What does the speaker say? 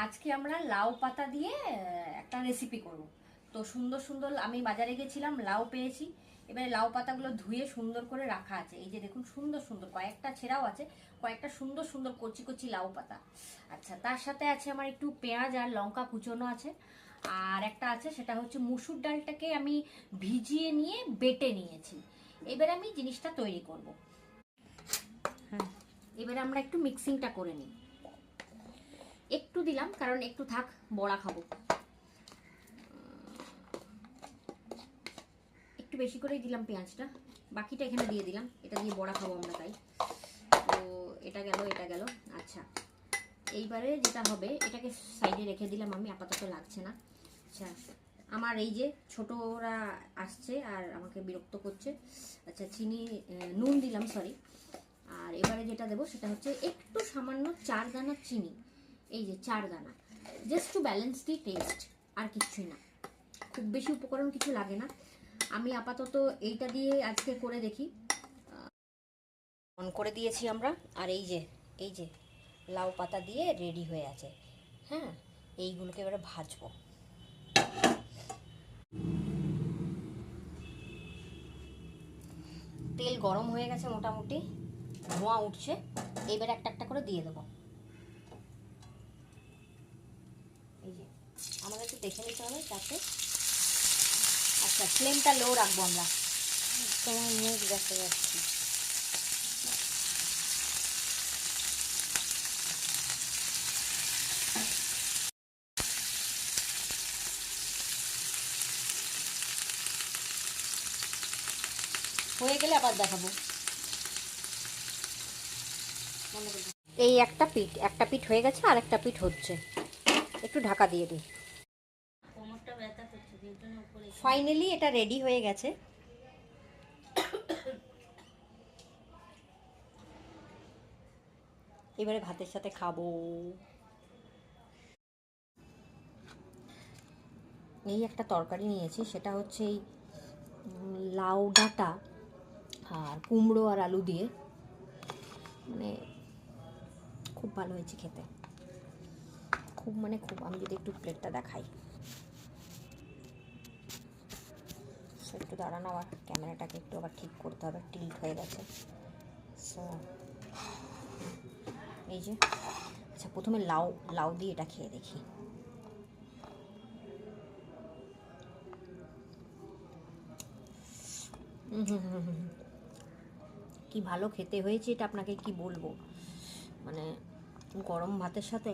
আজকে আমরা লাউ পাতা দিয়ে একটা রেসিপি করব। তো সুন্দর সুন্দর আমি বাজারে গেছিলাম, লাউ পেয়েছি। এবারে লাউ পাতাগুলো ধুয়ে সুন্দর করে রাখা আছে। এই যে দেখুন, সুন্দর সুন্দর কয়েকটা ছেঁড়াও আছে, কয়েকটা সুন্দর সুন্দর কচি কচি লাউ পাতা। আচ্ছা, তার সাথে আছে আমার একটু পেঁয়াজ আর লঙ্কা কুচোনো আছে। আর একটা আছে, সেটা হচ্ছে মুসুর ডালটাকে আমি ভিজিয়ে নিয়ে বেটে নিয়েছি। এবারে আমি জিনিসটা তৈরি করব। হ্যাঁ, এবারে আমরা একটু মিক্সিংটা করে নিই। একটু দিলাম, কারণ একটু থাক, বড়া খাবো। একটু বেশি করেই দিলাম পেঁয়াজটা, বাকিটা এখানে দিয়ে দিলাম। এটা দিয়ে বড়া খাবো আমরা, তাই। তো এটা গেল, এটা গেল। আচ্ছা, এইবারে যেটা হবে, এটাকে সাইডে রেখে দিলাম আমি, আপাতত লাগছে না। আচ্ছা, আমার এই যে ছোটরা আসছে আর আমাকে বিরক্ত করছে। আচ্ছা, চিনি, নুন দিলাম, সরি। আর এবারে যেটা দেবো সেটা হচ্ছে একটু সামান্য 4 দানা চিনি। এই যে 4 দানা, just to balance the taste, আর কিছুই না। খুব বেশি উপকরণ কিছু লাগে না। আমি আপাতত এইটা দিয়ে আজকে করে দেখি। অন করে দিয়েছি আমরা। আর এই যে লাউ পাতা দিয়ে রেডি হয়ে আছে। হ্যাঁ, এইগুলোকে এবারে ভাজবো। তেল গরম হয়ে গেছে মোটামুটি, ধোঁয়া উঠছে। এইবারে একটা একটা করে দিয়ে দেবো। এই যে আমাদের একটু দেখে নিতে হবে যাতে। আচ্ছা, ফ্লেমটা লো রাখবো আমরা। তোমার মুখ দেখতে যাচ্ছি। হয়ে গেলে আবার দেখাবো। এই একটা পিঠ হয়ে গেছে, আর একটা পিঠ হচ্ছে। একটু ঢাকা দিয়ে দিই। ফাইনালি এটা রেডি হয়ে গেছে। এবারে ভাতের সাথে খাবো। এই একটা তরকারি নিয়েছি, সেটা হচ্ছে এই লাউ ডাঁটা আর কুমড়ো আর আলু দিয়ে, মানে খুব ভালো হয়েছে খেতে। খুব মানে খুব। আমি যদি একটু প্লেটটা দেখাই, একটু দাঁড়ানো, আবার ক্যামেরাটাকে একটু আবার ঠিক করতে হবে, টিল্ট হয়ে গেছে। সো এই যে, আচ্ছা, প্রথমে লাউ লাউ দিয়ে এটা খেয়ে দেখি। কি ভালো খেতে হয়েছে এটা, আপনাকে কি বলবো। মানে গরম ভাতের সাথে